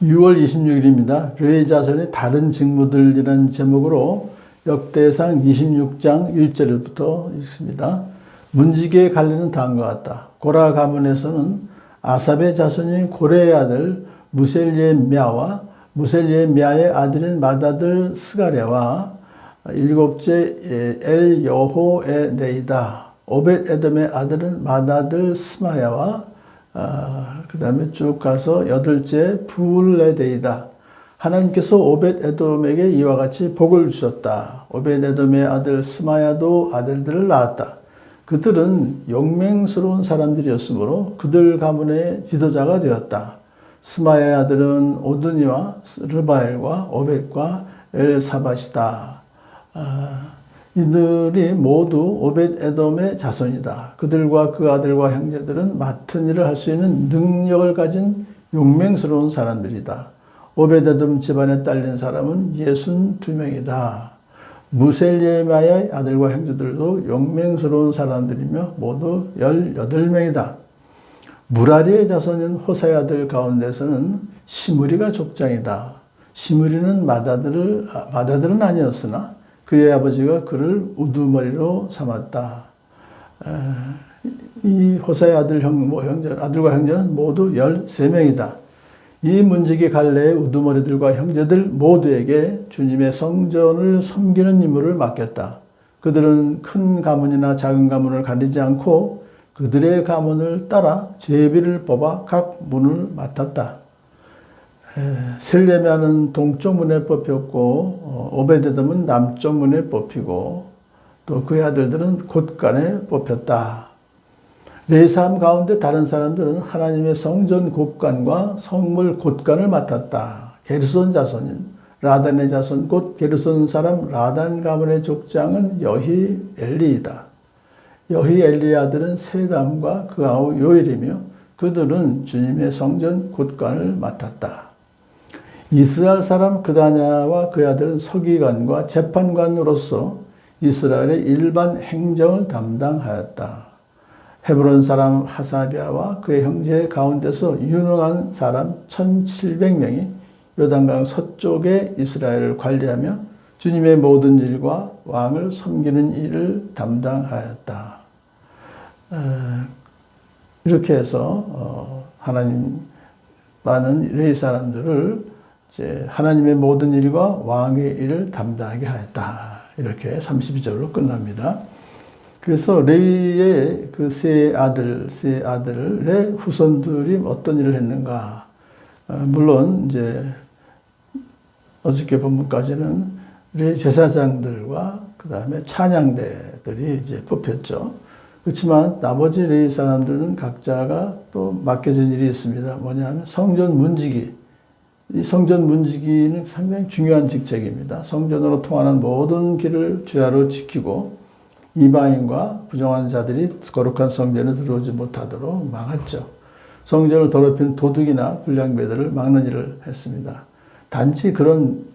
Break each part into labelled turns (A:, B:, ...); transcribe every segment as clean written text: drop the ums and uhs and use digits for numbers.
A: 6월 26일입니다. 레위 자손의 다른 직무들이라는 제목으로 역대상 26장 1절부터 읽습니다. 문지기의 관리는 다음과 같다. 고라 가문에서는 아삽의 자손인 고레의 아들 무셀리엠야와 무셀리엠야의 아들인 마다들 스가랴와 일곱째 엘여호에네이다. 오벳에돔의 아들은 마다들 스마야와 그 다음에 쭉 가서 여덟째 부울레데이다. 하나님께서 오벳에돔에게 이와 같이 복을 주셨다. 오벳에돔의 아들 스마야도 아들들을 낳았다. 그들은 용맹스러운 사람들이었으므로 그들 가문의 지도자가 되었다. 스마야의 아들은 오드니와 르바엘과 오벳과 엘사밧이다. 이들이 모두 오벳에돔의 자손이다. 그들과 그 아들과 형제들은 맡은 일을 할 수 있는 능력을 가진 용맹스러운 사람들이다. 오벳에돔 집안에 딸린 사람은 62명이다. 무셀리마의 아들과 형제들도 용맹스러운 사람들이며 모두 18명이다. 무라리의 자손인 호사의 아들 가운데서는 시므리가 족장이다. 시므리는 마다들은 아니었으나 그의 아버지가 그를 우두머리로 삼았다. 이 호사의 아들과 형제는 모두 13명이다. 이 문지기 갈래의 우두머리들과 형제들 모두에게 주님의 성전을 섬기는 임무를 맡겼다. 그들은 큰 가문이나 작은 가문을 가리지 않고 그들의 가문을 따라 제비를 뽑아 각 문을 맡았다. 셀레미야는 동쪽 문에 뽑혔고 오베데돔은 남쪽 문에 뽑히고 또 그의 아들들은 곳간에 뽑혔다. 레위 사람 가운데 다른 사람들은 하나님의 성전 곳간과 성물 곳간을 맡았다. 게르손 자손인 라단의 자손 곧 게르손 사람 라단 가문의 족장은 여히 엘리이다. 여히 엘리의 아들은 세담과 그 아우 요엘이며 그들은 주님의 성전 곳간을 맡았다. 이스라엘 사람 그다냐와 그의 아들은 서기관과 재판관으로서 이스라엘의 일반 행정을 담당하였다. 헤브론 사람 하사비아와 그의 형제 가운데서 유능한 사람 1700명이 요단강 서쪽에 이스라엘을 관리하며 주님의 모든 일과 왕을 섬기는 일을 담당하였다. 이렇게 해서 하나님 많은 레위 사람들을 이제 하나님의 모든 일과 왕의 일을 담당하게 하였다. 이렇게 32절로 끝납니다. 그래서 레위의 그 세 아들의 후손들이 어떤 일을 했는가? 물론 이제 어저께 본문까지는 레위 제사장들과 그 다음에 찬양대들이 이제 뽑혔죠. 그렇지만 나머지 레위 사람들은 각자가 또 맡겨진 일이 있습니다. 뭐냐면 성전 문지기. 이 성전 문지기는 상당히 중요한 직책입니다. 성전으로 통하는 모든 길을 주야로 지키고 이방인과 부정한 자들이 거룩한 성전에 들어오지 못하도록 막았죠. 성전을 더럽힌 도둑이나 불량배들을 막는 일을 했습니다. 단지 그런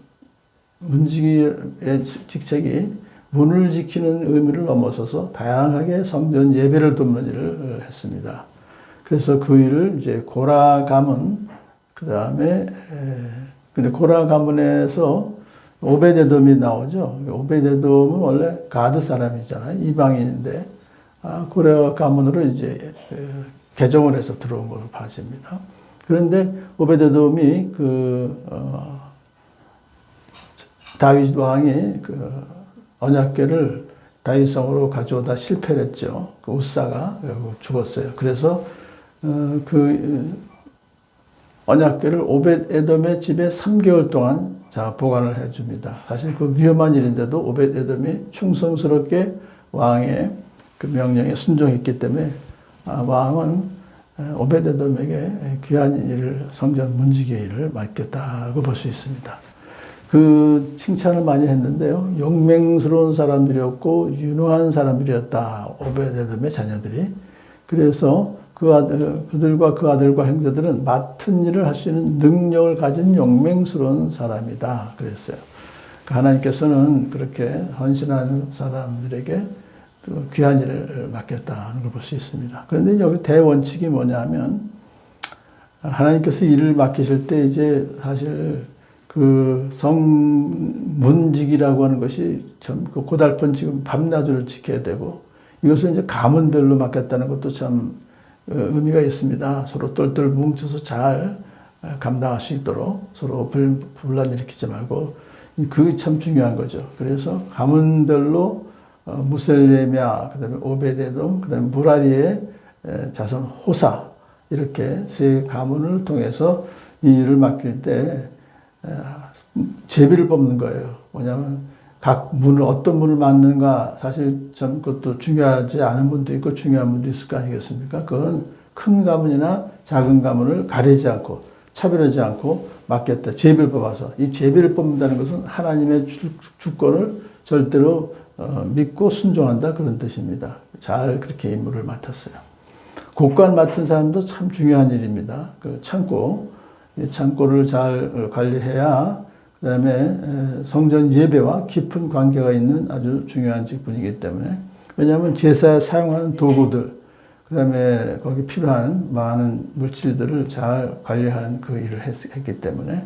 A: 문지기의 직책이 문을 지키는 의미를 넘어서서 다양하게 성전 예배를 돕는 일을 했습니다. 그래서 그 일을 이제 고라 가문, 그 다음에 근데 고라 가문에서 오베데돔이 나오죠. 오베데돔은 원래 가드 사람이잖아요. 이방인인데 고라 가문으로 이제 개종을 해서 들어온 걸로 봐집니다. 그런데 오베데돔이 다윗 왕이 언약궤를 다윗성으로 가져오다 실패를 했죠. 그 우사가 죽었어요. 그래서 언약궤를 오벳에돔의 집에 3개월 동안 보관을 해줍니다. 사실 그 위험한 일인데도 오벳에돔이 충성스럽게 왕의 그 명령에 순종했기 때문에 왕은 오벳에돔에게 귀한 일을 성전 문지기의 일을 맡겼다고 볼 수 있습니다. 그 칭찬을 많이 했는데요. 용맹스러운 사람들이었고 유능한 사람들이었다. 오벳에돔의 자녀들이. 그래서 그들과 그 아들과 형제들은 맡은 일을 할 수 있는 능력을 가진 용맹스러운 사람이다. 그랬어요. 하나님께서는 그렇게 헌신하는 사람들에게 귀한 일을 맡겼다는 걸 볼 수 있습니다. 그런데 여기 대원칙이 뭐냐면 하나님께서 일을 맡기실 때 이제 사실 그 성문직이라고 하는 것이 참 그 고달픈 지금 밤낮을 지켜야 되고 이것을 이제 가문별로 맡겼다는 것도 참 의미가 있습니다. 서로 똘똘 뭉쳐서 잘 감당할 수 있도록 서로 분란 일으키지 말고 그게 참 중요한 거죠. 그래서 가문별로 무셀레미아, 그다음에 오베데돔, 그다음에 무라리의 자손 호사 이렇게 세 가문을 통해서 이 일을 맡길 때 제비를 뽑는 거예요. 뭐냐면 각 문을 어떤 문을 맡는가 사실 참 그것도 중요하지 않은 분도 있고 중요한 분도 있을 거 아니겠습니까? 그건 큰 가문이나 작은 가문을 가리지 않고 차별하지 않고 맡겠다. 제비를 뽑아서 이 제비를 뽑는다는 것은 하나님의 주권을 절대로 믿고 순종한다 그런 뜻입니다. 잘 그렇게 임무를 맡았어요. 곡관 맡은 사람도 참 중요한 일입니다. 그 창고를 잘 관리해야 그다음에 성전 예배와 깊은 관계가 있는 아주 중요한 직분이기 때문에 왜냐하면 제사에 사용하는 도구들 그다음에 거기 필요한 많은 물질들을 잘 관리하는 그 일을 했기 때문에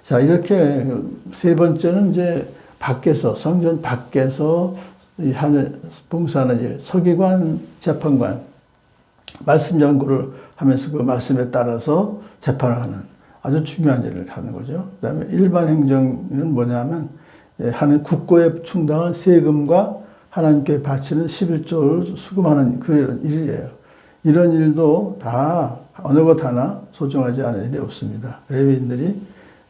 A: 자 이렇게 세 번째는 이제 밖에서 성전 밖에서 하는 봉사하는 일 서기관 재판관 말씀 연구를 하면서 그 말씀에 따라서 재판을 하는 아주 중요한 일을 하는 거죠. 그 다음에 일반 행정은 뭐냐면 하는 국고에 충당한 세금과 하나님께 바치는 11조를 수금하는 그 일이에요. 이런 일도 다 어느 것 하나 소중하지 않은 일이 없습니다. 레위인들이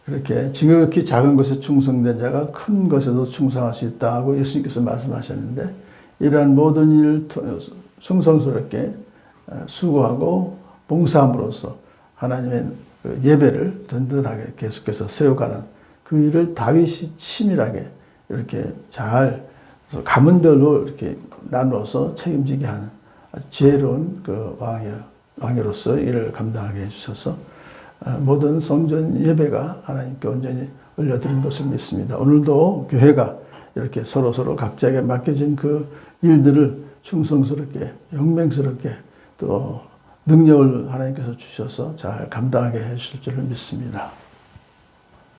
A: 그렇게 지극히 작은 것에 충성된 자가 큰 것에도 충성할 수 있다고 예수님께서 말씀하셨는데 이러한 모든 일을 충성스럽게 수고하고 봉사함으로써 하나님의 예배를 든든하게 계속해서 세워가는 그 일을 다윗이 치밀하게 이렇게 잘 가문별로 이렇게 나누어서 책임지게 하는 지혜로운 그 왕으로서 일을 감당하게 해주셔서 모든 성전 예배가 하나님께 온전히 올려드린 것을 믿습니다. 오늘도 교회가 이렇게 서로 각자에게 맡겨진 그 일들을 충성스럽게 영맹스럽게 또 능력을 하나님께서 주셔서 잘 감당하게 해주실 줄을 믿습니다.